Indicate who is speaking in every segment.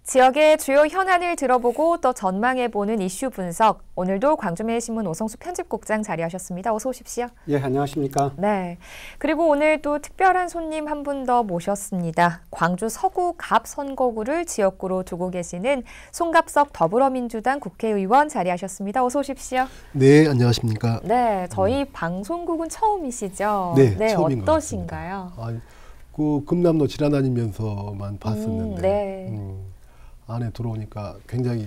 Speaker 1: 지역의 주요 현안을 들어보고 또 전망해보는 이슈 분석. 오늘도 광주매일신문 오성수 편집국장 자리하셨습니다. 어서 오십시오.
Speaker 2: 예, 안녕하십니까.
Speaker 1: 네. 그리고 오늘 또 특별한 손님 한 분 더 모셨습니다. 광주 서구 갑 선거구를 지역구로 두고 계시는 송갑석 더불어민주당 국회의원 자리하셨습니다. 어서 오십시오.
Speaker 3: 네, 안녕하십니까.
Speaker 1: 네, 저희 방송국은 처음이시죠?
Speaker 3: 네, 처음인
Speaker 1: 어떠신가요?
Speaker 3: 그 금남로 지나다니면서만 봤었는데
Speaker 1: 네.
Speaker 3: 안에 들어오니까 굉장히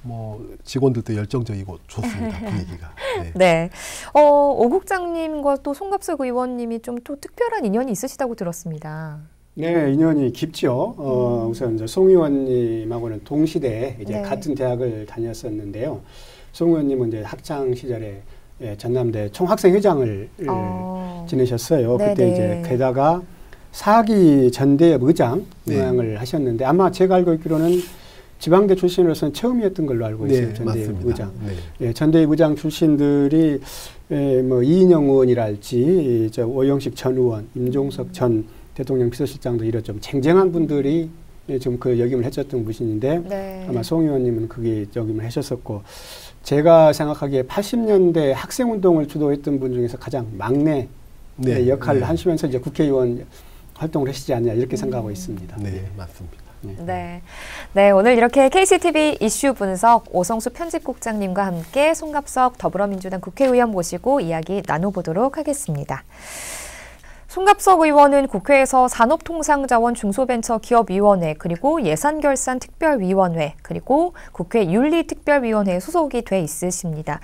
Speaker 3: 뭐 직원들도 열정적이고 좋습니다. 분위기가. 네.
Speaker 1: 네. 오 국장님과 또 송갑석 의원님이 좀 또 특별한 인연이 있으시다고 들었습니다.
Speaker 2: 네, 인연이 깊죠. 우선 이제 송 의원님하고는 동시대에 이제
Speaker 1: 네.
Speaker 2: 같은 대학을 다녔었는데요. 송 의원님은 이제 학창 시절에 전남대 총학생회장을 지내셨어요.
Speaker 1: 네네.
Speaker 2: 그때 이제 게다가 사기 전대협 의장을
Speaker 3: 네.
Speaker 2: 하셨는데 아마 제가 알고 있기로는 지방대 출신으로서는 처음이었던 걸로 알고 있어요.
Speaker 3: 네,
Speaker 2: 전대협
Speaker 3: 맞습니다.
Speaker 2: 의장.
Speaker 3: 네.
Speaker 2: 예, 전대협 의장 출신들이 뭐 이인영 의원이랄지 오영식 전 의원, 임종석 전 대통령 비서실장도 이런 좀 쟁쟁한 분들이 좀 그 역임을 했었던 분인데
Speaker 1: 네.
Speaker 2: 아마 송 의원님은 그게 역임을 하셨었고 제가 생각하기에 80년대 학생운동을 주도했던 분 중에서 가장 막내 역할을 하시면서 이제 국회의원 활동을 하시지 않냐 이렇게 생각하고 있습니다.
Speaker 3: 네, 맞습니다.
Speaker 1: 네. 네, 오늘 이렇게 KCTV 이슈 분석 오성수 편집국장님과 함께 송갑석 더불어민주당 국회의원 모시고 이야기 나눠보도록 하겠습니다. 송갑석 의원은 국회에서 산업통상자원 중소벤처기업위원회 그리고 예산결산특별위원회 그리고 국회 윤리특별위원회에 소속이 돼 있으십니다.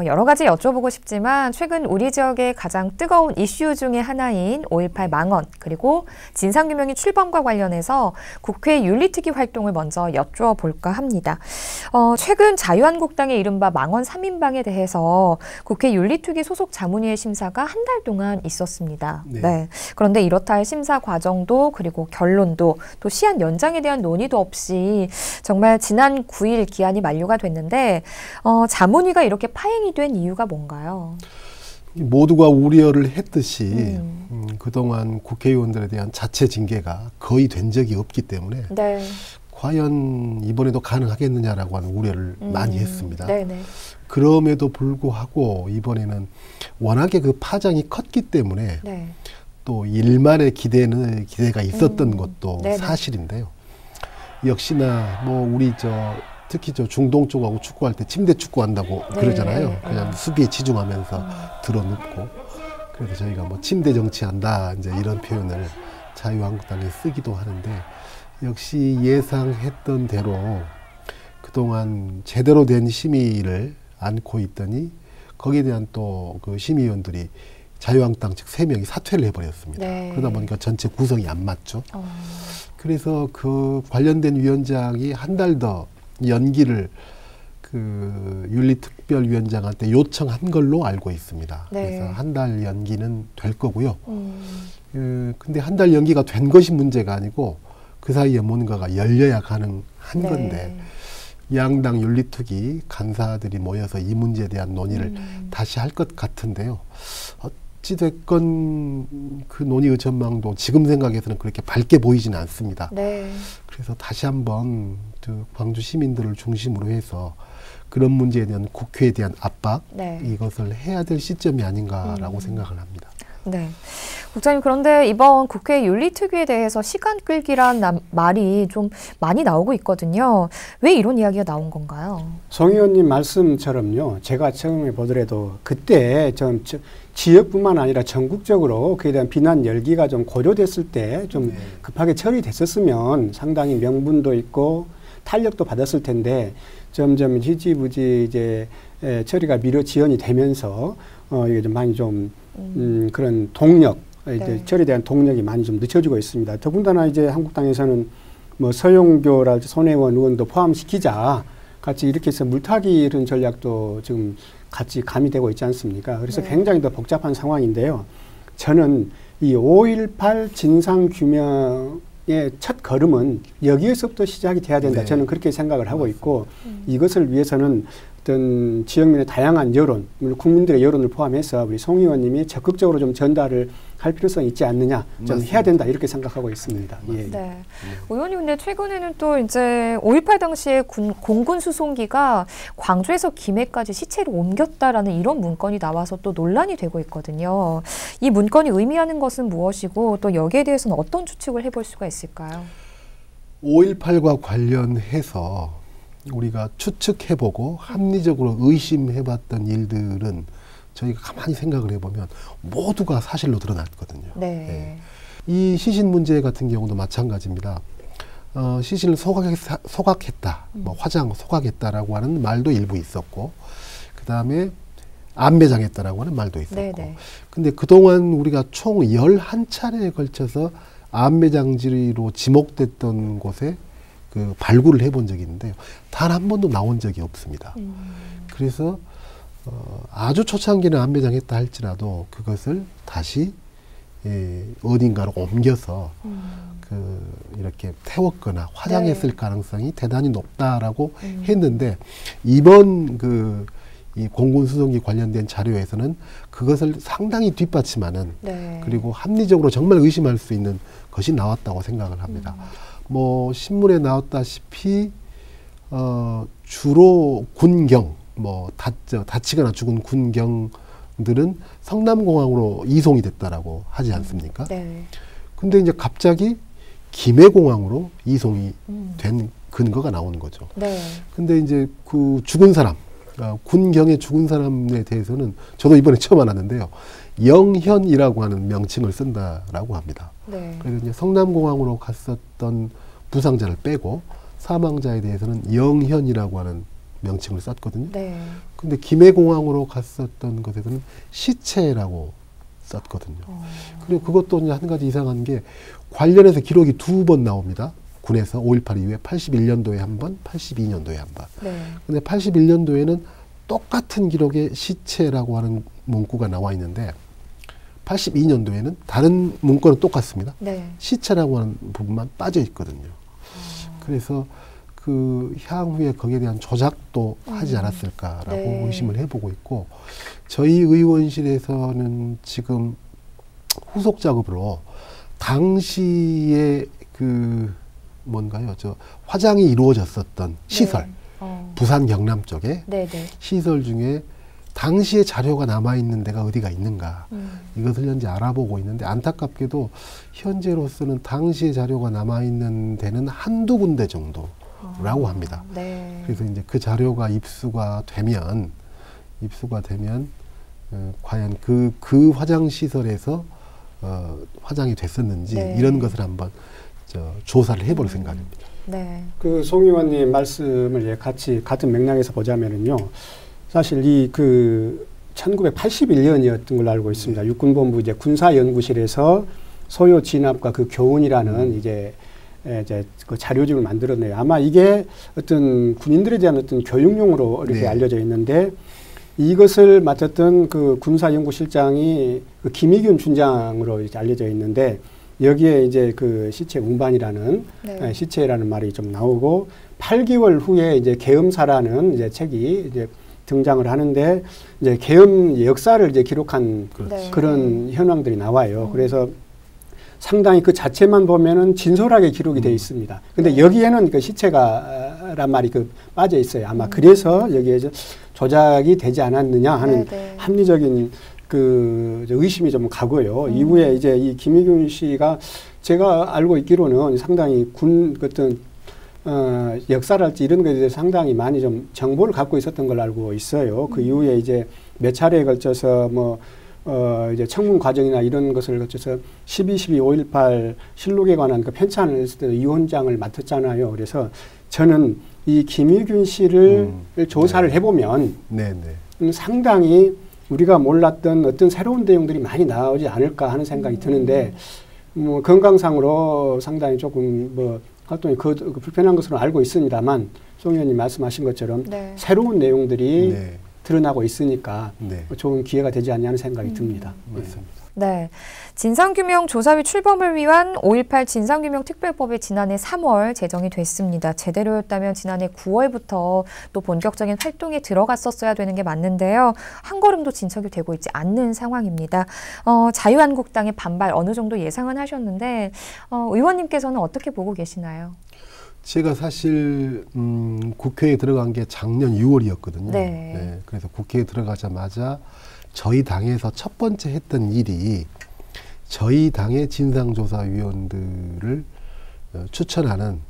Speaker 1: 여러 가지 여쭤보고 싶지만 최근 우리 지역의 가장 뜨거운 이슈 중에 하나인 5.18 망언 그리고 진상규명의 출범과 관련해서 국회 윤리특위 활동을 먼저 여쭤볼까 합니다. 최근 자유한국당의 이른바 망언 3인방에 대해서 국회 윤리특위 소속 자문위의 심사가 한 달 동안 있었습니다. 네. 그런데 이렇다 할 심사 과정도 그리고 결론도 또 시한 연장에 대한 논의도 없이 정말 지난 9일 기한이 만료가 됐는데 자문위가 이렇게 파행이 된 이유가 뭔가요?
Speaker 3: 모두가 우려를 했듯이 그동안 국회의원들에 대한 자체 징계가 거의 된 적이 없기 때문에
Speaker 1: 네.
Speaker 3: 과연 이번에도 가능하겠느냐라고 하는 우려를 많이 했습니다.
Speaker 1: 네네.
Speaker 3: 그럼에도 불구하고 이번에는 워낙에 그 파장이 컸기 때문에
Speaker 1: 네.
Speaker 3: 또 일만의 기대가 있었던 것도
Speaker 1: 네네.
Speaker 3: 사실인데요. 역시나 뭐 우리 특히 중동 쪽하고 축구할 때 침대 축구한다고 그러잖아요. 그냥 수비에 치중하면서 들어눕고 그래서 저희가 뭐 침대 정치한다 이제 이런 표현을 자유한국당에 쓰기도 하는데 역시 예상했던 대로 그동안 제대로 된 심의를 않고 있더니 거기에 대한 또 그 심의위원들이 자유한국당 측 3명이 사퇴를 해버렸습니다.
Speaker 1: 네.
Speaker 3: 그러다 보니까 전체 구성이 안 맞죠. 그래서 그 관련된 위원장이 한 달 더 연기를 그 윤리특별위원장한테 요청한 걸로 알고 있습니다.
Speaker 1: 네.
Speaker 3: 그래서 한 달 연기는 될 거고요. 근데 한 달 연기가 된 것이 문제가 아니고 그 사이에 뭔가가 열려야 가능한
Speaker 1: 네.
Speaker 3: 건데 양당 윤리특위 간사들이 모여서 이 문제에 대한 논의를 다시 할 것 같은데요. 어찌됐건 그 논의의 전망도 지금 생각해서는 그렇게 밝게 보이지는 않습니다.
Speaker 1: 네.
Speaker 3: 그래서 다시 한번 광주 시민들을 중심으로 해서 그런 문제에 대한 국회에 대한 압박 이것을 해야 될 시점이 아닌가라고 생각을 합니다.
Speaker 1: 네. 국장님 그런데 이번 국회 윤리특위에 대해서 시간 끌기란 말이 좀 많이 나오고 있거든요. 왜 이런 이야기가 나온 건가요?
Speaker 2: 송 의원님 말씀처럼요. 제가 처음에 보더라도 그때 좀 지역뿐만 아니라 전국적으로 그에 대한 비난 열기가 좀 고조됐을 때 좀 급하게 처리됐었으면 상당히 명분도 있고 탄력도 받았을 텐데 점점 지지부지 이제 처리가 지연이 되면서 이게 좀 많이 좀 그런 동력, 이제 처리에 대한 동력이 많이 좀 늦춰지고 있습니다. 더군다나 이제 한국당에서는 뭐 서용교랄지 손혜원 의원도 포함시키자 같이 이렇게 해서 물타기 이런 전략도 지금 같이 가미되고 있지 않습니까? 그래서 굉장히 더 복잡한 상황인데요. 저는 이 5.18 진상규명의 첫 걸음은 여기에서부터 시작이 돼야 된다. 저는 그렇게 생각을 하고 있고 이것을 위해서는 어떤 지역민의 다양한 여론, 국민들의 여론을 포함해서 우리 송 의원님이 적극적으로 좀 전달을 할 필요성이 있지 않느냐, 좀 해야 된다 이렇게 생각하고 있습니다. 예.
Speaker 1: 네. 의원님, 근데 최근에는 또 이제 5.18 당시에 공군 수송기가 광주에서 김해까지 시체로 옮겼다라는 이런 문건이 나와서 또 논란이 되고 있거든요. 이 문건이 의미하는 것은 무엇이고 또 여기에 대해서는 어떤 추측을 해볼 수가 있을까요?
Speaker 3: 5.18과 관련해서 우리가 추측해보고 합리적으로 의심해봤던 일들은 저희가 가만히 생각을 해보면 모두가 사실로 드러났거든요.
Speaker 1: 네.
Speaker 3: 이 시신 문제 같은 경우도 마찬가지입니다. 시신을 소각했다, 뭐 화장 소각했다라고 하는 말도 일부 있었고, 그 다음에 암매장했다라고 하는 말도 있었고.
Speaker 1: 네네.
Speaker 3: 근데 그동안 우리가 총 11차례에 걸쳐서 암매장지로 지목됐던 곳에 그 발굴을 해본 적이 있는데요. 단 한 번도 나온 적이 없습니다. 그래서 아주 초창기는 암매장했다 할지라도 그것을 다시 어딘가로 옮겨서 이렇게 태웠거나 화장했을 네. 가능성이 대단히 높다라고 했는데 이번 이 공군 수송기 관련된 자료에서는 그것을 상당히 뒷받침하는
Speaker 1: 네.
Speaker 3: 그리고 합리적으로 정말 의심할 수 있는 것이 나왔다고 생각을 합니다. 뭐 신문에 나왔다시피 주로 군경 뭐 다치거나 죽은 군경들은 성남공항으로 이송이 됐다라고 하지 않습니까?
Speaker 1: 네.
Speaker 3: 근데 이제 갑자기 김해공항으로 이송이 된 근거가 나오는 거죠.
Speaker 1: 네.
Speaker 3: 근데 이제 그 죽은 사람, 군경에 죽은 사람에 대해서는 저도 이번에 처음 알았는데요. 영현이라고 하는 명칭을 쓴다라고 합니다.
Speaker 1: 네.
Speaker 3: 그래서 이제 성남공항으로 갔었던 부상자를 빼고 사망자에 대해서는 영현이라고 하는 명칭을 썼거든요.
Speaker 1: 네.
Speaker 3: 근데 김해공항으로 갔었던 것에서는 시체라고 썼거든요. 그리고 그것도 이제 한 가지 이상한 게 관련해서 기록이 2번 나옵니다. 군에서 5.18 이후에 81년도에 한 번, 82년도에 한 번.
Speaker 1: 네.
Speaker 3: 근데 81년도에는 똑같은 기록에 시체라고 하는 문구가 나와 있는데 82년도에는 다른 문구는 똑같습니다.
Speaker 1: 네.
Speaker 3: 시체라고 하는 부분만 빠져 있거든요. 그래서 그 향후에 거기에 대한 조작도 하지 않았을까라고
Speaker 1: 네.
Speaker 3: 의심을 해보고 있고 저희 의원실에서는 지금 후속 작업으로 당시에 화장이 이루어졌었던 시설,
Speaker 1: 네.
Speaker 3: 부산 경남 쪽에
Speaker 1: 네, 네.
Speaker 3: 시설 중에 당시에 자료가 남아있는 데가 어디가 있는가 이것을 현재 알아보고 있는데 안타깝게도 현재로서는 당시에 자료가 남아있는 데는 한두 군데 정도라고 합니다.
Speaker 1: 네.
Speaker 3: 그래서 이제 그 자료가 입수가 되면 과연 그 화장 시설에서 화장이 됐었는지
Speaker 1: 네.
Speaker 3: 이런 것을 한번 조사를 해볼 생각입니다.
Speaker 1: 네.
Speaker 2: 그 송 의원님 말씀을 같은 맥락에서 보자면은요. 사실 1981년이었던 걸로 알고 있습니다. 육군본부 이제 군사연구실에서 소요 진압과 그 교훈이라는 이제 그 자료집을 만들었네요. 아마 이게 어떤 군인들에 대한 어떤 교육용으로 이렇게
Speaker 3: 네.
Speaker 2: 알려져 있는데 이것을 맡았던 그 군사연구실장이 그 김희균 준장으로 이제 알려져 있는데 여기에 이제 그 시체 운반이라는
Speaker 1: 네.
Speaker 2: 시체라는 말이 좀 나오고 8개월 후에 이제 계엄사라는 이제 책이 이제 등장을 하는데 이제 계엄 역사를 이제 기록한
Speaker 1: 네.
Speaker 2: 그런 현황들이 나와요. 그래서 상당히 그 자체만 보면은 진솔하게 기록이 되어 있습니다. 근데
Speaker 1: 네.
Speaker 2: 여기에는 그 시체가란 말이 빠져 있어요. 아마 그래서 여기에 조작이 되지 않았느냐 하는
Speaker 1: 네.
Speaker 2: 합리적인 그 의심이 좀 가고요. 이후에 이제 이 김희균 씨가 제가 알고 있기로는 상당히 어떤 역사랄지 이런 것에 대해서 상당히 많이 좀 정보를 갖고 있었던 걸 알고 있어요. 그 이후에 이제 몇 차례에 걸쳐서 이제 청문 과정이나 이런 것을 거쳐서 12.12.5.18 실록에 관한 그 편찬을 했을 때 위원장을 맡았잖아요. 그래서 저는 이 김희균 씨를 조사를 해보면 상당히 우리가 몰랐던 어떤 새로운 내용들이 많이 나오지 않을까 하는 생각이 드는데 건강상으로 상당히 조금 활동이 불편한 것으로 알고 있습니다만 송 의원님 말씀하신 것처럼
Speaker 1: 네.
Speaker 2: 새로운 내용들이 드러나고 있으니까 좋은 기회가 되지 않냐는 생각이 듭니다.
Speaker 3: 맞습니다.
Speaker 1: 네. 진상규명 조사위 출범을 위한 5.18 진상규명특별법이 지난해 3월 제정이 됐습니다. 제대로였다면 지난해 9월부터 또 본격적인 활동에 들어갔었어야 되는 게 맞는데요. 한 걸음도 진척이 되고 있지 않는 상황입니다. 자유한국당의 반발 어느 정도 예상은 하셨는데 의원님께서는 어떻게 보고 계시나요?
Speaker 3: 제가 사실 국회에 들어간 게 작년 6월이었거든요.
Speaker 1: 네.
Speaker 3: 네, 그래서 국회에 들어가자마자 저희 당에서 첫 번째 했던 일이 저희 당의 진상조사위원들을 추천하는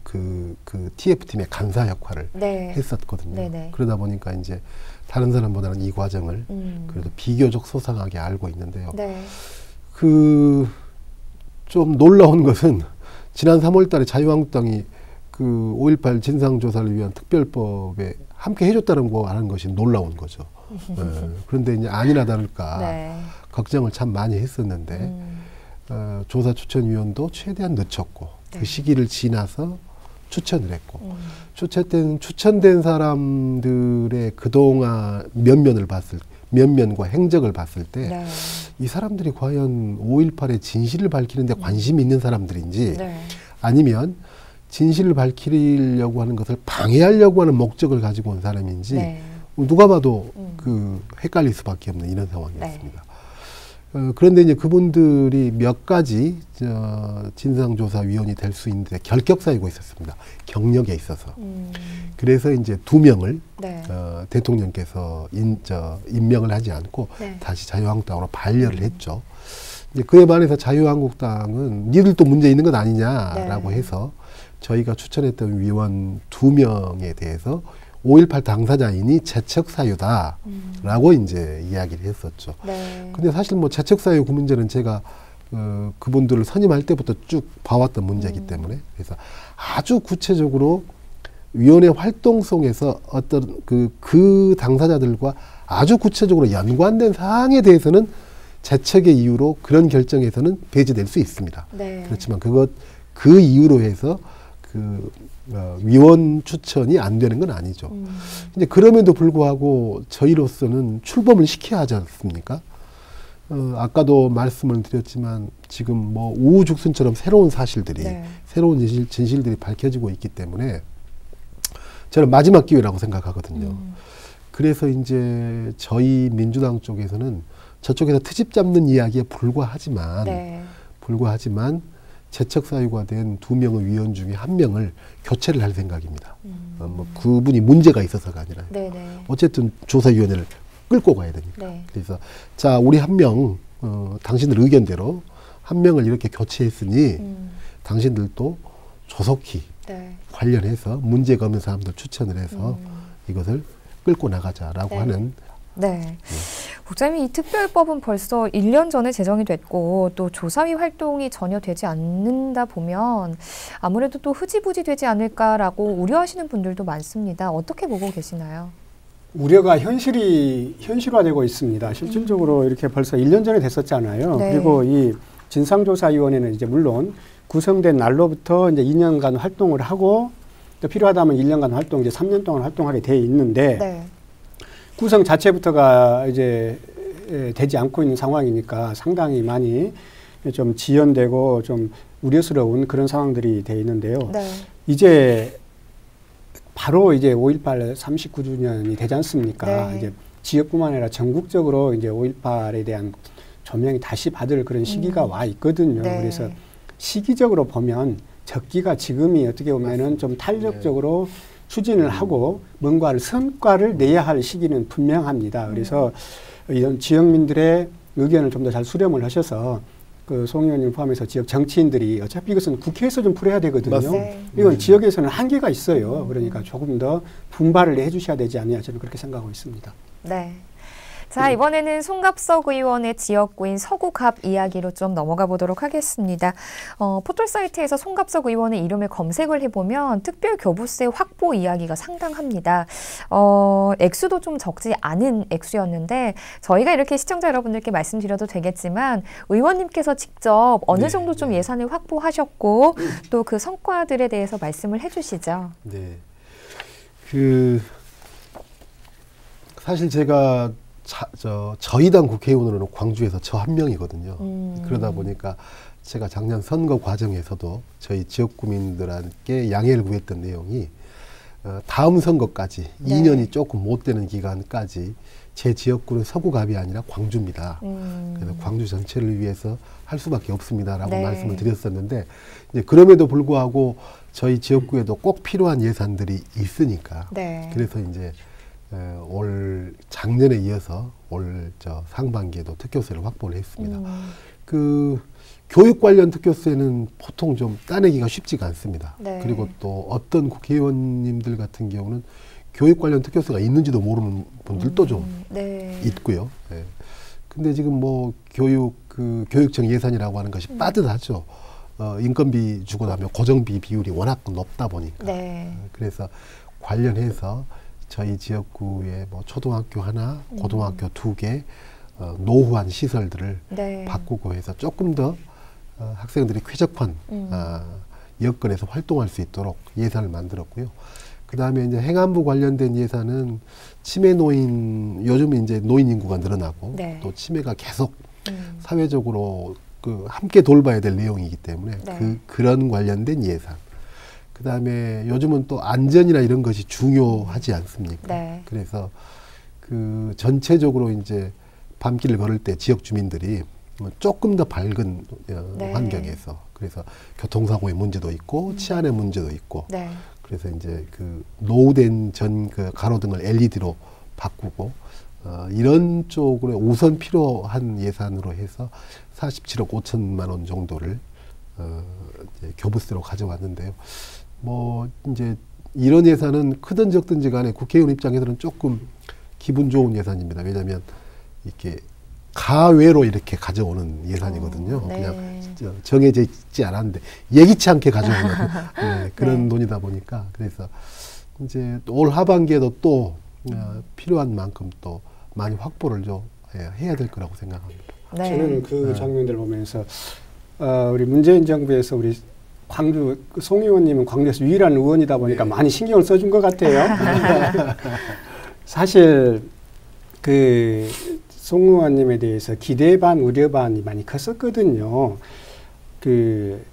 Speaker 3: 그 TF팀의 간사 역할을
Speaker 1: 네.
Speaker 3: 했었거든요.
Speaker 1: 네네.
Speaker 3: 그러다 보니까 이제 다른 사람보다는 이 과정을 그래도 비교적 소상하게 알고 있는데요.
Speaker 1: 네.
Speaker 3: 좀 놀라운 것은 지난 3월 달에 자유한국당이 그 5.18 진상조사를 위한 특별법에 함께 해줬다는 거 하는 것이 놀라운 거죠. 그런데 이제 아니나 다를까
Speaker 1: 네.
Speaker 3: 걱정을 참 많이 했었는데 조사 추천위원도 최대한 늦췄고
Speaker 1: 네.
Speaker 3: 그 시기를 지나서 추천을 했고 추천된 사람들의 그동안 면면과 행적을 봤을 때
Speaker 1: 네.
Speaker 3: 이 사람들이 과연 5.18의 진실을 밝히는데 관심이 있는 사람들인지
Speaker 1: 네.
Speaker 3: 아니면 진실을 밝히려고 하는 것을 방해하려고 하는 목적을 가지고 온 사람인지
Speaker 1: 네.
Speaker 3: 누가 봐도 헷갈릴 수밖에 없는 이런 상황이었습니다. 그런데 이제 그분들이 몇 가지 진상조사위원이 될 수 있는데 결격사유가 있었습니다. 경력에 있어서. 그래서 이제 2명을
Speaker 1: 네.
Speaker 3: 대통령께서 임명을 하지 않고
Speaker 1: 네.
Speaker 3: 다시 자유한국당으로 반려를 했죠. 이제 그에 반해서 자유한국당은 니들도 문제 있는 것 아니냐라고
Speaker 1: 네.
Speaker 3: 해서 저희가 추천했던 위원 2명에 대해서 5.18 당사자이니 재척사유다라고 이제 이야기를 했었죠.
Speaker 1: 네.
Speaker 3: 근데 사실 뭐 재척사유 그 문제는 제가 그분들을 선임할 때부터 쭉 봐왔던 문제이기 때문에 그래서 아주 구체적으로 위원회 활동성에서 어떤 그 당사자들과 아주 구체적으로 연관된 사항에 대해서는 재척의 이유로 그런 결정에서는 배제될 수 있습니다.
Speaker 1: 네.
Speaker 3: 그렇지만 그 이유로 해서 위원 추천이 안 되는 건 아니죠. 근데 그럼에도 불구하고 저희로서는 출범을 시켜야 하지 않습니까? 아까도 말씀을 드렸지만 지금 뭐 우후죽순처럼 새로운 사실들이
Speaker 1: 네.
Speaker 3: 새로운 진실들이 밝혀지고 있기 때문에 저는 마지막 기회라고 생각하거든요. 그래서 이제 저희 민주당 쪽에서는 저쪽에서 트집 잡는 이야기에 불과하지만
Speaker 1: 네.
Speaker 3: 재척사유가 된 2명의 위원 중에 1명을 교체를 할 생각입니다. 뭐 그분이 문제가 있어서가 아니라
Speaker 1: 네네.
Speaker 3: 어쨌든 조사위원회를 끌고 가야 되니까.
Speaker 1: 네.
Speaker 3: 그래서 자 우리 1명 당신들 의견대로 1명을 이렇게 교체했으니 당신들도 조속히
Speaker 1: 네.
Speaker 3: 관련해서 문제가 없는 사람들 추천을 해서 이것을 끌고 나가자라고
Speaker 1: 네.
Speaker 3: 하는
Speaker 1: 네. 국장님, 이 특별법은 벌써 1년 전에 제정이 됐고 또 조사위 활동이 전혀 되지 않는다 보면 아무래도 또 흐지부지 되지 않을까라고 우려하시는 분들도 많습니다. 어떻게 보고 계시나요?
Speaker 2: 우려가 현실화되고 있습니다. 실질적으로 이렇게 벌써 1년 전에 됐었잖아요.
Speaker 1: 네.
Speaker 2: 그리고 이 진상조사위원회는 이제 물론 구성된 날로부터 이제 2년간 활동을 하고 또 필요하다면 1년간 활동, 이제 3년 동안 활동하게 돼 있는데
Speaker 1: 네.
Speaker 2: 구성 자체부터가 이제 되지 않고 있는 상황이니까 상당히 많이 좀 지연되고 좀 우려스러운 그런 상황들이 돼 있는데요.
Speaker 1: 네.
Speaker 2: 이제 바로 이제 5.18 39주년이 되지 않습니까?
Speaker 1: 네.
Speaker 2: 이제 지역뿐만 아니라 전국적으로 이제 5.18에 대한 조명이 다시 받을 그런 시기가 와 있거든요.
Speaker 1: 네.
Speaker 2: 그래서 시기적으로 보면 적기가 지금이 어떻게 보면은 좀 탄력적으로 추진을 하고 뭔가를 성과를 내야 할 시기는 분명합니다. 그래서 이런 지역민들의 의견을 좀 더 잘 수렴을 하셔서 그 송 의원님 포함해서 지역 정치인들이 어차피 이것은 국회에서 좀 풀어야 되거든요.
Speaker 1: 네.
Speaker 2: 이건 지역에서는 한계가 있어요. 그러니까 조금 더 분발을 해 주셔야 되지 않냐 저는 그렇게 생각하고 있습니다.
Speaker 1: 네. 자, 이번에는 송갑석 의원의 지역구인 서구갑 이야기로 좀 넘어가 보도록 하겠습니다. 포털 사이트에서 송갑석 의원의 이름을 검색을 해보면 특별 교부세 확보 이야기가 상당합니다. 액수도 좀 적지 않은 액수였는데 저희가 이렇게 시청자 여러분들께 말씀드려도 되겠지만 의원님께서 직접 어느 정도 좀 예산을 확보하셨고 또 그 성과들에 대해서 말씀을 해주시죠.
Speaker 3: 네. 사실 제가 저희 당 국회의원으로는 광주에서 저 한 명이거든요. 그러다 보니까 제가 작년 선거 과정에서도 저희 지역구민들에게 양해를 구했던 내용이 다음 선거까지
Speaker 1: 네.
Speaker 3: 2년이 조금 못 되는 기간까지 제 지역구는 서구갑이 아니라 광주입니다. 그래서 광주 전체를 위해서 할 수밖에 없습니다라고
Speaker 1: 네.
Speaker 3: 말씀을 드렸었는데 이제 그럼에도 불구하고 저희 지역구에도 꼭 필요한 예산들이 있으니까
Speaker 1: 네.
Speaker 3: 그래서 이제 올 작년에 이어서 올 상반기에도 특교세를 확보를 했습니다. 그 교육 관련 특교세는 보통 좀 따내기가 쉽지가 않습니다.
Speaker 1: 네.
Speaker 3: 그리고 또 어떤 국회의원님들 같은 경우는 교육 관련 특교세가 있는지도 모르는 분들도 좀
Speaker 1: 네.
Speaker 3: 있고요. 예. 근데 지금 뭐 교육청 예산이라고 하는 것이 빠듯하죠. 인건비 주고 나면 고정비 비율이 워낙 높다 보니까.
Speaker 1: 네.
Speaker 3: 그래서 관련해서 저희 지역구에 뭐 초등학교 하나, 고등학교 2개, 노후한 시설들을
Speaker 1: 네.
Speaker 3: 바꾸고 해서 조금 더 학생들이 쾌적한 여건에서 활동할 수 있도록 예산을 만들었고요. 그 다음에 이제 행안부 관련된 예산은 치매 노인, 요즘 이제 노인 인구가 늘어나고
Speaker 1: 네.
Speaker 3: 또 치매가 계속 사회적으로 함께 돌봐야 될 내용이기 때문에
Speaker 1: 네.
Speaker 3: 그런 관련된 예산. 그 다음에 요즘은 또 안전이나 이런 것이 중요하지 않습니까?
Speaker 1: 네.
Speaker 3: 그래서 전체적으로 이제 밤길을 걸을 때 지역 주민들이 조금 더 밝은
Speaker 1: 네.
Speaker 3: 환경에서 그래서 교통사고의 문제도 있고 치안의 문제도 있고
Speaker 1: 네.
Speaker 3: 그래서 이제 노후된 가로등을 LED로 바꾸고 이런 쪽으로 우선 필요한 예산으로 해서 47억 5천만 원 정도를 이제 교부세로 가져왔는데요. 뭐 이제 이런 예산은 크든 적든지 간에 국회의원 입장에서는 조금 기분 좋은 예산입니다. 왜냐하면 이렇게 가외로 이렇게 가져오는 예산이거든요.
Speaker 1: 네.
Speaker 3: 그냥 정해져 있지 않았는데 예기치 않게 가져오는 네, 그런
Speaker 1: 네.
Speaker 3: 돈이다 보니까 그래서 이제 올 하반기에도 또 필요한 만큼 또 많이 확보를 좀 해야 될 거라고 생각합니다.
Speaker 1: 네.
Speaker 2: 저는 그 장면들 보면서 우리 문재인 정부에서 우리 광주 송 의원님은 광주에서 유일한 의원이다 보니까
Speaker 3: 네.
Speaker 2: 많이 신경을 써준 것 같아요. 사실 송 의원님에 대해서 기대 반 우려 반이 많이 컸었거든요.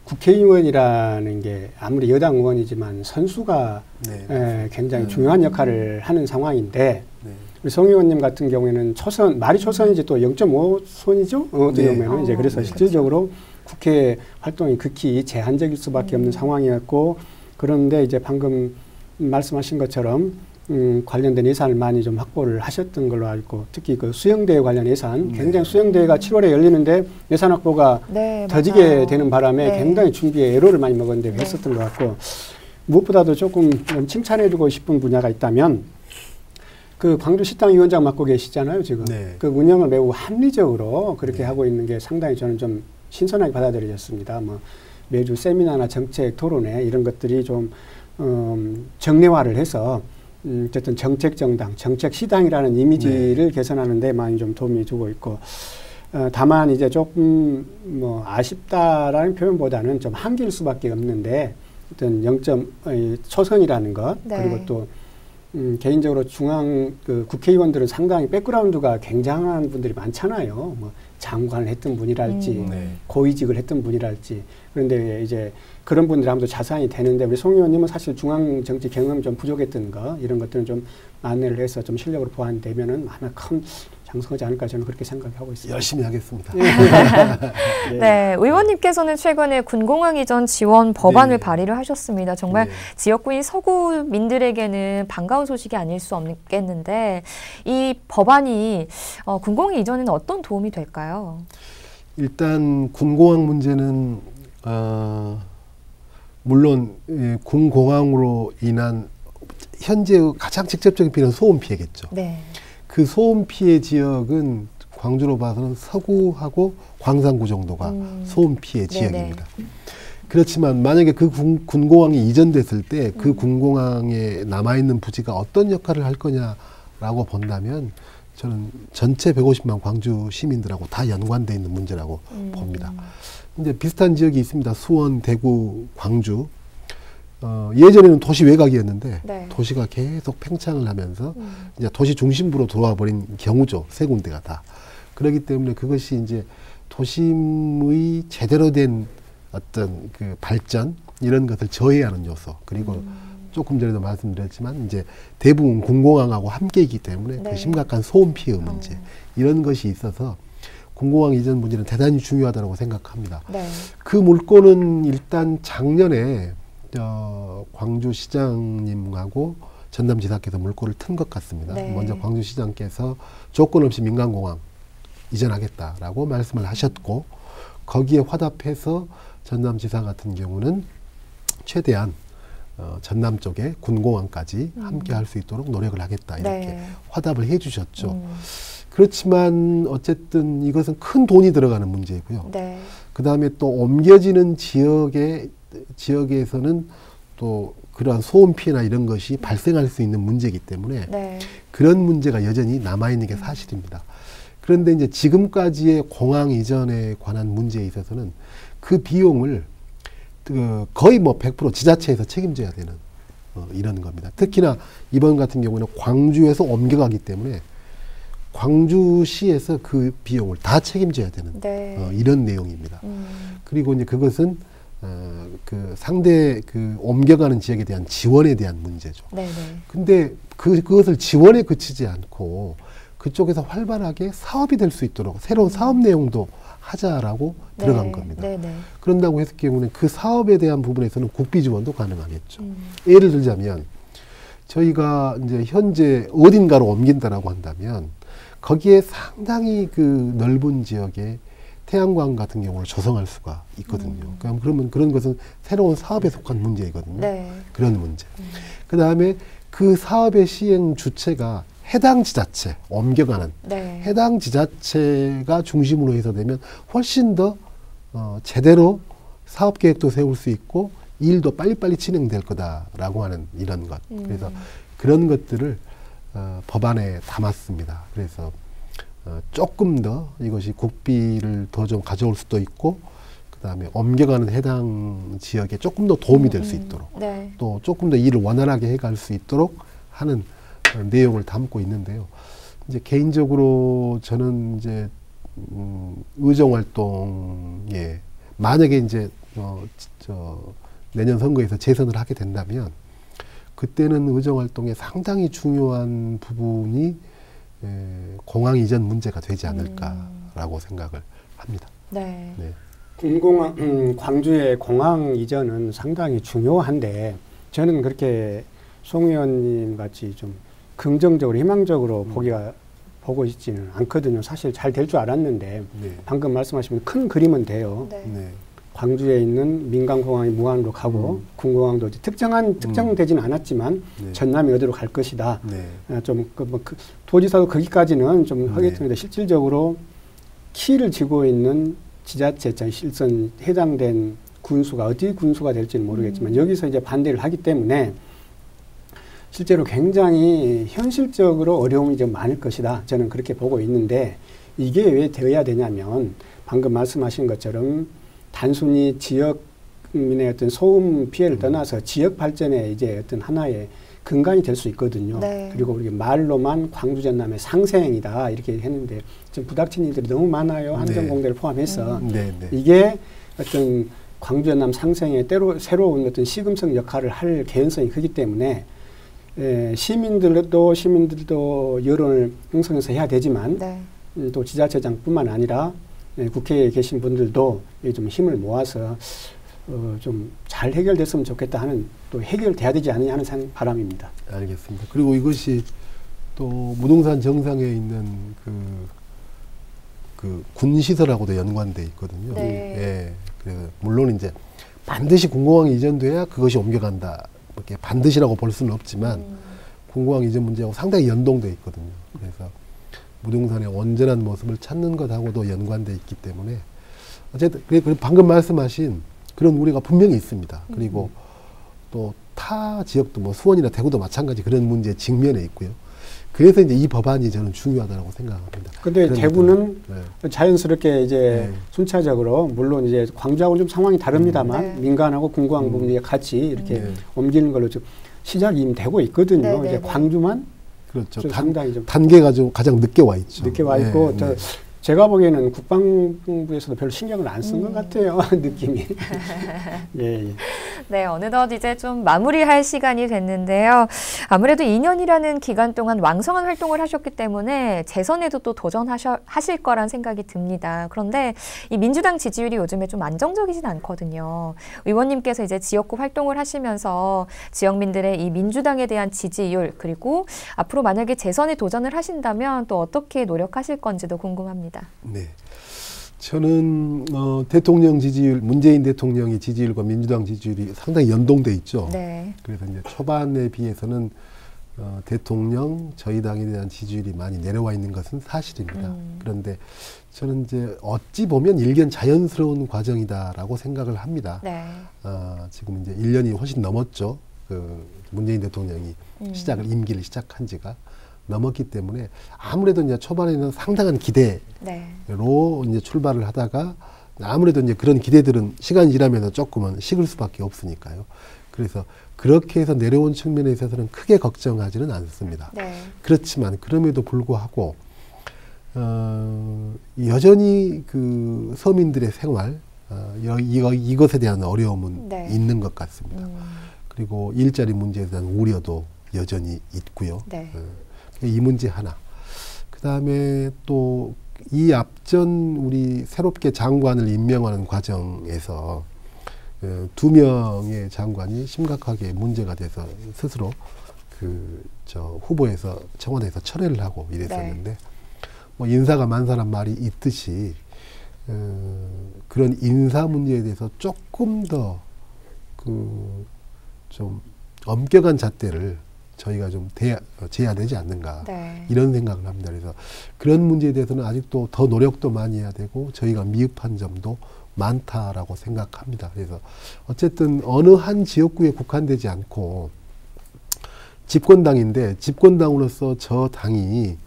Speaker 2: 국회의원이라는 게 아무리 여당 의원이지만 선수가
Speaker 3: 네.
Speaker 2: 굉장히 중요한 역할을 하는 상황인데
Speaker 3: 네.
Speaker 2: 우리 송 의원님 같은 경우에는 말이 초선이지 또 0.5선이죠? 어떻게
Speaker 3: 네.
Speaker 2: 보면 이제 그래서
Speaker 3: 네.
Speaker 2: 실질적으로 국회 활동이 극히 제한적일 수밖에 없는 상황이었고 그런데 이제 방금 말씀하신 것처럼 관련된 예산을 많이 좀 확보를 하셨던 걸로 알고 특히 그 수영대회 관련 예산 굉장히 수영대회가 7월에 열리는데 예산 확보가
Speaker 1: 네,
Speaker 2: 더디게
Speaker 1: 맞아요.
Speaker 2: 되는 바람에
Speaker 1: 네.
Speaker 2: 굉장히 준비에 애로를 많이 먹었는데 했었던 것 같고 무엇보다도 조금 좀 칭찬해주고 싶은 분야가 있다면 그 광주 식당 위원장 맡고 계시잖아요 지금.
Speaker 3: 네.
Speaker 2: 그 운영을 매우 합리적으로 그렇게 하고 있는 게 상당히 저는 좀 신선하게 받아들여졌습니다. 뭐 매주 세미나나 정책 토론회 이런 것들이 좀 정례화를 해서 어쨌든 정책 정당, 정책 시당이라는 이미지를 개선하는 데 많이 좀 도움이 주고 있고 다만 이제 조금 뭐 아쉽다라는 표현보다는 좀 한계일 수밖에 없는데 어떤 0점 초선이라는 것
Speaker 1: 네.
Speaker 2: 그리고 또 개인적으로 국회의원들은 상당히 백그라운드가 굉장한 분들이 많잖아요. 뭐 장관을 했던 분이랄지
Speaker 3: 네.
Speaker 2: 고위직을 했던 분이랄지 그런데 이제 그런 분들이 아무도 자산이 되는데 우리 송 의원님은 사실 중앙 정치 경험이 좀 부족했던 거 이런 것들은 좀 만회를 해서 좀 실력으로 보완되면은 아마 큰 장성하지 않을까 저는 그렇게 생각하고 있습니다.
Speaker 3: 열심히 하겠습니다.
Speaker 1: 네, 의원님께서는 최근에 군공항 이전 지원 법안을
Speaker 3: 네.
Speaker 1: 발의를 하셨습니다. 정말
Speaker 3: 네.
Speaker 1: 지역구인 서구민들에게는 반가운 소식이 아닐 수 없겠는데 이 법안이 군공항 이전에는 어떤 도움이 될까요?
Speaker 3: 일단 군공항 문제는 물론 군공항으로 인한 현재 가장 직접적인 피해는 소음 피해겠죠.
Speaker 1: 네.
Speaker 3: 그 소음 피해 지역은 광주로 봐서는 서구하고 광산구 정도가 소음 피해 지역입니다. 그렇지만 만약에 그 군공항이 이전됐을 때 그 군공항에 남아있는 부지가 어떤 역할을 할 거냐라고 본다면 저는 전체 150만 광주 시민들하고 다 연관되어 있는 문제라고 봅니다. 이제 비슷한 지역이 있습니다. 수원, 대구, 광주. 예전에는 도시 외곽이었는데
Speaker 1: 네.
Speaker 3: 도시가 계속 팽창을 하면서 이제 도시 중심부로 돌아와 버린 경우죠. 세 군데가 다. 그렇기 때문에 그것이 이제 도심의 제대로 된 어떤 그 발전 이런 것을 저해하는 요소. 그리고 조금 전에도 말씀드렸지만 이제 대부분 공공항하고 함께이기 때문에
Speaker 1: 네.
Speaker 3: 그 심각한 소음 피해 문제 이런 것이 있어서 공공항 이전 문제는 대단히 중요하다고 생각합니다.
Speaker 1: 네.
Speaker 3: 그 물꼬는 일단 작년에 광주시장님하고 전남지사께서 물꼬를 튼 것 같습니다.
Speaker 1: 네.
Speaker 3: 먼저 광주시장께서 조건 없이 민간공항 이전하겠다라고 말씀을 하셨고 거기에 화답해서 전남지사 같은 경우는 최대한 전남 쪽에 군공항까지 함께 할 수 있도록 노력을 하겠다 이렇게
Speaker 1: 네.
Speaker 3: 화답을 해 주셨죠. 그렇지만 어쨌든 이것은 큰 돈이 들어가는 문제이고요.
Speaker 1: 네.
Speaker 3: 그 다음에 또 옮겨지는 지역에서는 또 그러한 소음 피해나 이런 것이 발생할 수 있는 문제이기 때문에
Speaker 1: 네.
Speaker 3: 그런 문제가 여전히 남아있는 게 사실입니다. 그런데 이제 지금까지의 공항 이전에 관한 문제에 있어서는 그 비용을 거의 뭐 100% 지자체에서 책임져야 되는 이런 겁니다. 특히나 이번 같은 경우는 광주에서 옮겨가기 때문에 광주시에서 그 비용을 다 책임져야 되는
Speaker 1: 네.
Speaker 3: 이런 내용입니다. 그리고 이제 그것은 그 상대 그 옮겨가는 지역에 대한 지원에 대한 문제죠.
Speaker 1: 네. 네.
Speaker 3: 근데 그것을 지원에 그치지 않고 그쪽에서 활발하게 사업이 될 수 있도록 새로운 사업 내용도 하자라고
Speaker 1: 네.
Speaker 3: 들어간 겁니다.
Speaker 1: 네. 네.
Speaker 3: 그런다고 했을 경우는 그 사업에 대한 부분에서는 국비 지원도 가능하겠죠. 예를 들자면 저희가 이제 현재 어딘가로 옮긴다라고 한다면 거기에 상당히 그 넓은 지역에 태양광 같은 경우를 조성할 수가 있거든요. 그러면 그런 것은 새로운 사업에 속한 문제이거든요.
Speaker 1: 네.
Speaker 3: 그런 문제. 그 다음에 그 사업의 시행 주체가 해당 지자체, 옮겨가는
Speaker 1: 네.
Speaker 3: 해당 지자체가 중심으로 해서 되면 훨씬 더 제대로 사업 계획도 세울 수 있고 일도 빨리빨리 진행될 거다라고 하는 이런 것. 그래서 그런 것들을 법안에 담았습니다. 그래서 조금 더 이것이 국비를 더 좀 가져올 수도 있고 그다음에 옮겨가는 해당 지역에 조금 더 도움이 될 수 있도록
Speaker 1: 네.
Speaker 3: 또 조금 더 일을 원활하게 해갈 수 있도록 하는 내용을 담고 있는데요. 이제 개인적으로 저는 이제 의정 활동에 만약에 이제 내년 선거에서 재선을 하게 된다면 그때는 의정 활동에 상당히 중요한 부분이 공항 이전 문제가 되지 않을까라고 생각을 합니다.
Speaker 1: 네.
Speaker 3: 네.
Speaker 2: 광주의 공항 이전은 상당히 중요한데 저는 그렇게 송 의원님 같이 좀 긍정적으로 희망적으로 보고 있지는 않거든요. 사실 잘 될 줄 알았는데
Speaker 3: 네.
Speaker 2: 방금 말씀하신 큰 그림은 돼요.
Speaker 1: 네.
Speaker 3: 네.
Speaker 2: 광주에 있는 민간공항이 무한으로 가고 군공항도 이제 특정되지는 않았지만
Speaker 3: 네.
Speaker 2: 전남이 어디로 갈 것이다.
Speaker 3: 네.
Speaker 2: 도지사도 거기까지는 좀 하겠습니다.
Speaker 3: 네.
Speaker 2: 실질적으로 키를 쥐고 있는 지자체 실선 해당된 군수가 어디 군수가 될지는 모르겠지만 여기서 이제 반대를 하기 때문에 실제로 굉장히 현실적으로 어려움이 좀 많을 것이다. 저는 그렇게 보고 있는데 이게 왜 되어야 되냐면 방금 말씀하신 것처럼 단순히 지역민의 어떤 소음 피해를 떠나서 지역 발전에 이제 어떤 하나의 근간이 될 수 있거든요.
Speaker 1: 네.
Speaker 2: 그리고 우리 말로만 광주 전남의 상생이다 이렇게 했는데 지금 부닥친 일들이 너무 많아요. 한전공대를 포함해서
Speaker 3: 네.
Speaker 2: 이게 어떤 광주 전남 상생의 때로 새로운 어떤 시금성 역할을 할 개연성이 크기 때문에 시민들도 여론을 형성해서 해야 되지만
Speaker 1: 네.
Speaker 2: 또 지자체장뿐만 아니라 국회에 계신 분들도 좀 힘을 모아서 좀 잘 해결됐으면 좋겠다 하는 또 해결돼야 되지 않느냐 하는 바람입니다.
Speaker 3: 알겠습니다. 그리고 이것이 또 무등산 정상에 있는 그 군시설하고도 연관돼 있거든요.
Speaker 1: 네.
Speaker 3: 예. 그래서 물론 이제 반드시 군공항 이전돼야 그것이 옮겨간다. 이렇게 반드시라고 볼 수는 없지만 군공항 이전 문제하고 상당히 연동돼 있거든요. 그래서 무등산의 온전한 모습을 찾는 것하고도 연관돼 있기 때문에 어쨌든 방금 말씀하신 그런 우려가 분명히 있습니다. 그리고 또 타 지역도 뭐 수원이나 대구도 마찬가지 그런 문제에 직면해 있고요. 그래서 이제 이 법안이 저는 중요하다고 생각합니다.
Speaker 2: 근데 대구는
Speaker 3: 네.
Speaker 2: 자연스럽게 이제
Speaker 3: 네.
Speaker 2: 순차적으로 물론 이제 광주하고 좀 상황이 다릅니다만
Speaker 1: 네.
Speaker 2: 민간하고 공공한 부분이 같이 이렇게
Speaker 3: 네.
Speaker 2: 옮기는 걸로 좀 시작이 이미 되고 있거든요.
Speaker 1: 네, 네,
Speaker 2: 이제
Speaker 1: 네.
Speaker 2: 광주만
Speaker 3: 그렇죠.
Speaker 2: 좀 상당히 좀
Speaker 3: 단계가 좀 가장 늦게 와 있죠.
Speaker 2: 늦게 와 있고
Speaker 3: 네,
Speaker 2: 저
Speaker 3: 네.
Speaker 2: 제가 보기에는 국방부에서도 별로 신경을 안 쓴 것 같아요. 느낌이. 예, 예.
Speaker 1: 네, 어느덧 이제 좀 마무리할 시간이 됐는데요. 아무래도 2년이라는 기간 동안 왕성한 활동을 하셨기 때문에 재선에도 또 도전하실 거란 생각이 듭니다. 그런데 이 민주당 지지율이 요즘에 좀 안정적이진 않거든요. 의원님께서 이제 지역구 활동을 하시면서 지역민들의 이 민주당에 대한 지지율 그리고 앞으로 만약에 재선에 도전을 하신다면 또 어떻게 노력하실 건지도 궁금합니다.
Speaker 3: 네. 저는 대통령 지지율, 문재인 대통령의 지지율과 민주당 지지율이 상당히 연동돼 있죠.
Speaker 1: 네.
Speaker 3: 그래서 이제 초반에 비해서는 대통령, 저희 당에 대한 지지율이 많이 내려와 있는 것은 사실입니다. 그런데 저는 이제 어찌 보면 일견 자연스러운 과정이다라고 생각을 합니다.
Speaker 1: 네.
Speaker 3: 지금 이제 1년이 훨씬 넘었죠. 그 문재인 대통령이 임기를 시작한 지가 넘었기 때문에 아무래도 이제 초반에는 상당한 기대로
Speaker 1: 네.
Speaker 3: 이제 출발을 하다가 아무래도 이제 그런 기대들은 시간이 지나면서 조금은 식을 수밖에 없으니까요. 그래서 그렇게 해서 내려온 측면에 있어서는 크게 걱정하지는 않습니다.
Speaker 1: 네.
Speaker 3: 그렇지만 그럼에도 불구하고 여전히 그 서민들의 생활 이것에 대한 어려움은
Speaker 1: 네.
Speaker 3: 있는 것 같습니다. 그리고 일자리 문제에 대한 우려도 여전히 있고요.
Speaker 1: 네.
Speaker 3: 이 문제 하나. 그 다음에 또 이 앞전 우리 새롭게 장관을 임명하는 과정에서 2명의 장관이 심각하게 문제가 돼서 스스로 후보에서 청와대에서 철회를 하고 이랬었는데
Speaker 1: 네.
Speaker 3: 뭐 인사가 만사란 말이 있듯이 그런 인사 문제에 대해서 조금 더 좀 엄격한 잣대를 저희가 좀 재야 되지 않는가
Speaker 1: 네.
Speaker 3: 이런 생각을 합니다. 그래서 그런 문제에 대해서는 아직도 더 노력도 많이 해야 되고 저희가 미흡한 점도 많다라고 생각합니다. 그래서 어쨌든 어느 한 지역구에 국한되지 않고 집권당인데 집권당으로서 저 당이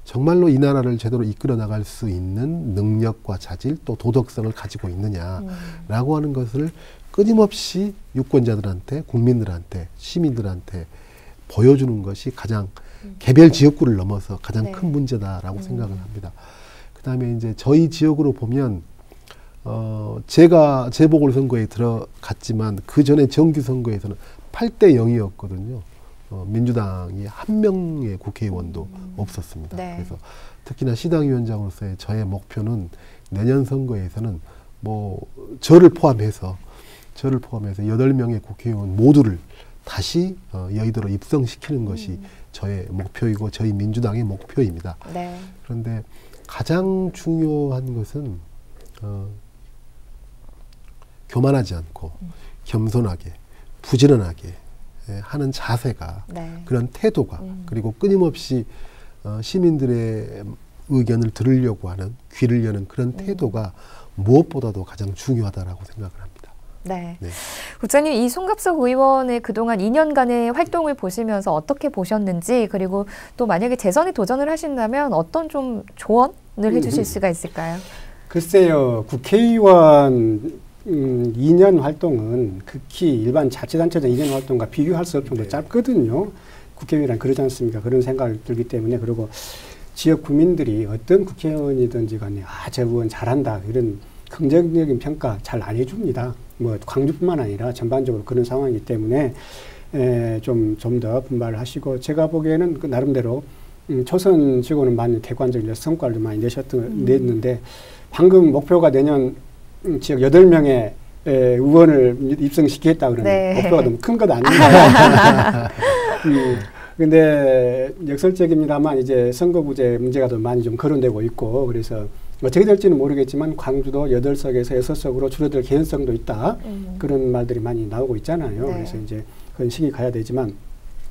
Speaker 3: 정말로 이 나라를 제대로 이끌어 나갈 수 있는 능력과 자질 또 도덕성을 가지고 있느냐라고 하는 것을 끊임없이 유권자들한테 국민들한테 시민들한테 보여주는 것이 가장 개별 지역구를 넘어서 가장
Speaker 1: 네.
Speaker 3: 큰 문제다라고 생각을 합니다. 그 다음에 이제 저희 지역으로 보면 제가 재보궐선거에 들어갔지만 그 전에 정규선거에서는 8대 0이었거든요. 민주당이 한 명의 국회의원도 없었습니다.
Speaker 1: 네.
Speaker 3: 그래서 특히나 시당위원장으로서의 저의 목표는 내년 선거에서는 뭐 저를 포함해서 8명의 국회의원 모두를 다시 여의도로 입성시키는 것이 저의 목표이고 저희 민주당의 목표입니다.
Speaker 1: 네.
Speaker 3: 그런데 가장 중요한 것은 교만하지 않고 겸손하게 부지런하게 하는 자세가
Speaker 1: 네.
Speaker 3: 그런 태도가 그리고 끊임없이 시민들의 의견을 들으려고 하는 귀를 여는 그런 태도가 무엇보다도 가장 중요하다라고 생각을 합니다.
Speaker 1: 네.
Speaker 3: 네.
Speaker 1: 국장님, 이 송갑석 의원의 그동안 2년간의 활동을 보시면서 어떻게 보셨는지, 그리고 또 만약에 재선에 도전을 하신다면 어떤 좀 조언을 해주실 수가 있을까요?
Speaker 2: 글쎄요, 국회의원 2년 활동은 극히 일반 자치단체장 2년 활동과 비교할 수 없을 정도로 짧거든요. 국회의원이란 그러지 않습니까? 그런 생각이 들기 때문에. 그리고 지역 구민들이 어떤 국회의원이든지 간에 저 의원 잘한다 이런 긍정적인 평가 잘 안 해줍니다. 뭐 광주뿐만 아니라 전반적으로 그런 상황이기 때문에 좀 더 분발을 하시고, 제가 보기에는 그 나름대로 초선치고는 많이 객관적인 성과를 좀 많이 냈는데 방금 목표가 내년 지역 8명의 의원을 입성시키겠다 그러는
Speaker 1: 네.
Speaker 2: 목표가 너무 큰 것 아닌가. 근데 역설적입니다만 이제 선거구제 문제가 더 많이 좀 거론되고 있고, 그래서 어떻게 될지는 모르겠지만 광주도 8석에서 6석으로 줄어들 개연성도 있다. 그런 말들이 많이 나오고 있잖아요.
Speaker 1: 네.
Speaker 2: 그래서 이제 그건 시기 가야 되지만,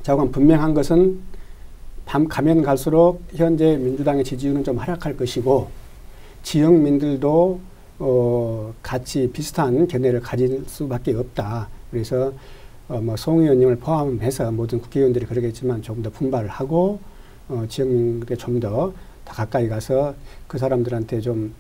Speaker 2: 자관 분명한 것은 가면 갈수록 현재 민주당의 지지율은 좀 하락할 것이고, 지역민들도 같이 비슷한 견해를 가질 수밖에 없다. 그래서 송 의원님을 포함해서 모든 국회의원들이 그러겠지만 조금 더 분발을 하고 지역민들께 좀 더 가까이 가서 그 사람들한테 좀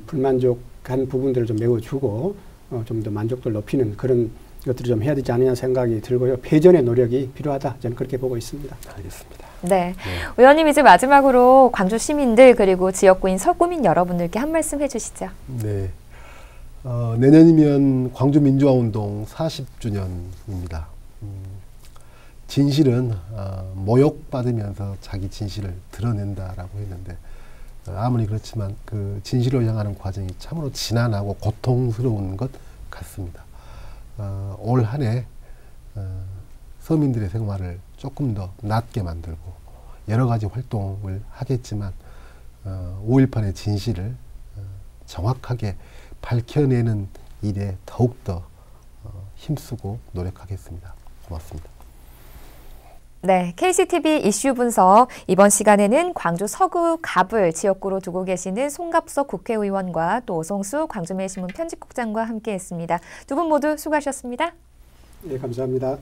Speaker 2: 불만족한 부분들을 좀 메워주고 좀 더 만족도를 높이는 그런 것들을 좀 해야 되지 않느냐 생각이 들고요. 배전의 노력이 필요하다. 저는 그렇게 보고 있습니다.
Speaker 3: 알겠습니다.
Speaker 1: 네. 의원님 이제 마지막으로 광주 시민들 그리고 지역구인 서구민 여러분들께 한 말씀 해주시죠.
Speaker 3: 네. 내년이면 광주 민주화운동 40주년입니다. 진실은 모욕받으면서 자기 진실을 드러낸다라고 했는데 아무리 그렇지만 그 진실을 향하는 과정이 참으로 지난하고 고통스러운 것 같습니다. 올 한 해 서민들의 생활을 조금 더 낫게 만들고 여러 가지 활동을 하겠지만 5.18의 진실을 정확하게 밝혀내는 일에 더욱더 힘쓰고 노력하겠습니다. 고맙습니다.
Speaker 1: 네, KCTV 이슈 분석 이번 시간에는 광주 서구 갑을 지역구로 두고 계시는 송갑석 국회의원과 또 오성수 광주매일신문 편집국장과 함께했습니다. 두 분 모두 수고하셨습니다.
Speaker 2: 네, 감사합니다.